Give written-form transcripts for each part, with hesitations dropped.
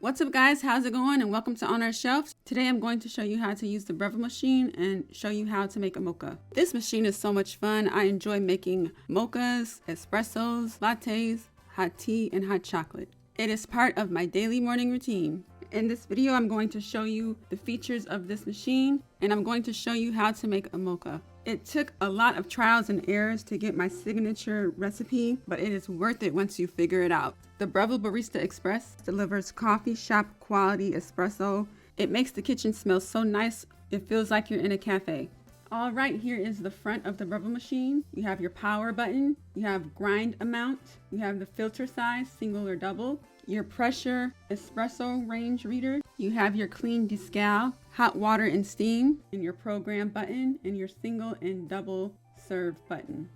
What's up guys, how's it going, and welcome to Onourshelf. Today I'm going to show you how to use the Breville machine and show you how to make a mocha. This machine is so much fun. I enjoy making mochas, espressos, lattes, hot tea, and hot chocolate. It is part of my daily morning routine. In this video I'm going to show you the features of this machine, and I'm going to show you how to make a mocha. It took a lot of trials and errors to get my signature recipe, but it is worth it once you figure it out. The Breville Barista Express delivers coffee shop quality espresso. It makes the kitchen smell so nice, it feels like you're in a cafe. All right, here is the front of the Breville machine. You have your power button, you have grind amount, you have the filter size, single or double, your pressure espresso range reader, you have your clean descal, hot water and steam, and your program button, and your single and double serve button.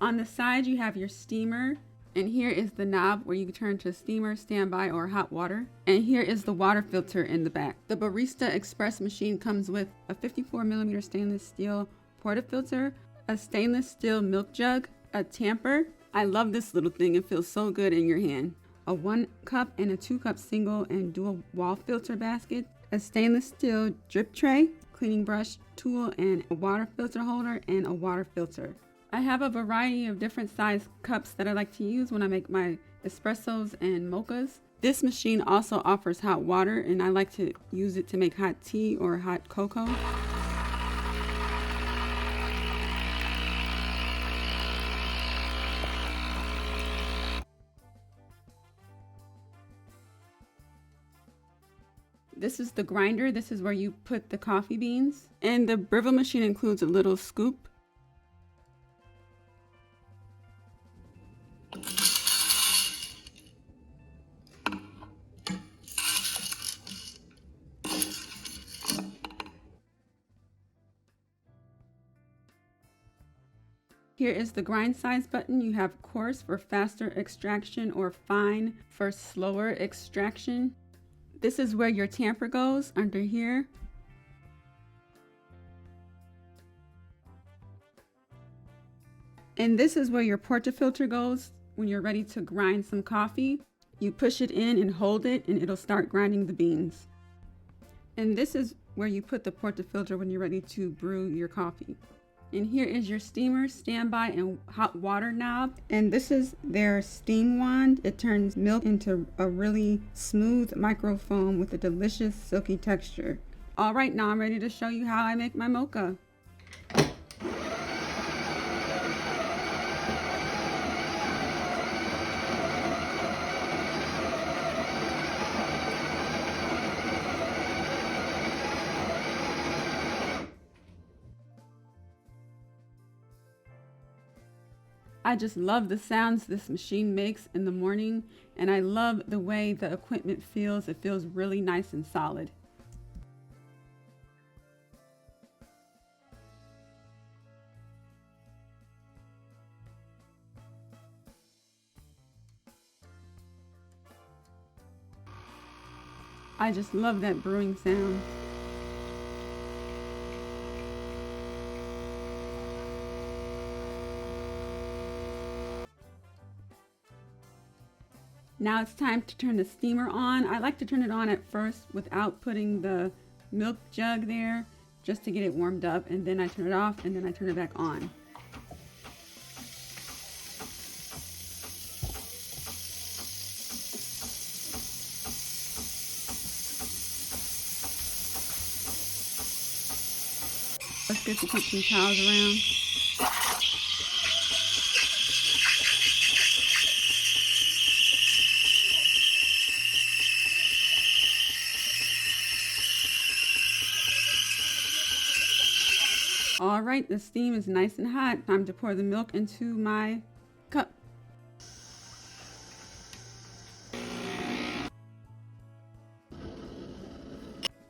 On the side you have your steamer, and here is the knob where you turn to steamer, standby, or hot water. And here is the water filter in the back. The Barista Express machine comes with a 54mm stainless steel portafilter, a stainless steel milk jug, a tamper. I love this little thing, it feels so good in your hand. A 1 cup and a 2 cup single and dual wall filter basket, a stainless steel drip tray, cleaning brush, tool, and a water filter holder and a water filter. I have a variety of different size cups that I like to use when I make my espressos and mochas. This machine also offers hot water, and I like to use it to make hot tea or hot cocoa. This is the grinder. This is where you put the coffee beans. And the Breville machine includes a little scoop. Here is the grind size button. You have coarse for faster extraction or fine for slower extraction. This is where your tamper goes, under here. And this is where your portafilter goes when you're ready to grind some coffee. You push it in and hold it, and it'll start grinding the beans. And this is where you put the portafilter when you're ready to brew your coffee. And here is your steamer, standby, and hot water knob. And this is their steam wand. It turns milk into a really smooth microfoam with a delicious silky texture. All right, now I'm ready to show you how I make my mocha. I just love the sounds this machine makes in the morning, and I love the way the equipment feels. It feels really nice and solid. I just love that brewing sound. Now it's time to turn the steamer on. I like to turn it on at first without putting the milk jug there, just to get it warmed up, and then I turn it off, and then I turn it back on. Let's get to put some towels around. All right, the steam is nice and hot. Time to pour the milk into my cup.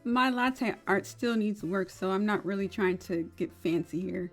My latte art still needs work, so I'm not really trying to get fancy here.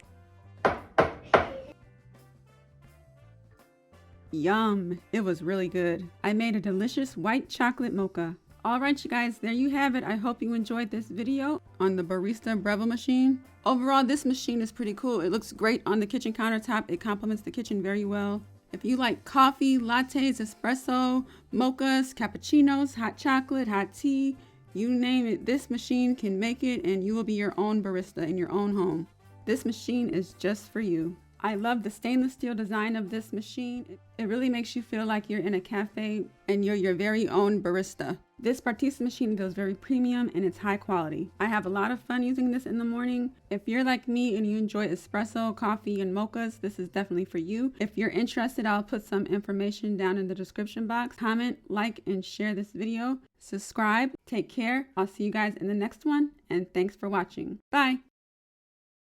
Yum, it was really good. I made a delicious white chocolate mocha. All right, you guys, there you have it. I hope you enjoyed this video on the Barista Breville machine. Overall, this machine is pretty cool. It looks great on the kitchen countertop. It complements the kitchen very well. If you like coffee, lattes, espresso, mochas, cappuccinos, hot chocolate, hot tea, you name it, this machine can make it, and you will be your own barista in your own home. This machine is just for you. I love the stainless steel design of this machine. It really makes you feel like you're in a cafe and you're your very own barista. This Bartista machine feels very premium and it's high quality. I have a lot of fun using this in the morning. If you're like me and you enjoy espresso, coffee, and mochas, this is definitely for you. If you're interested, I'll put some information down in the description box. Comment, like, and share this video. Subscribe. Take care. I'll see you guys in the next one, and thanks for watching. Bye.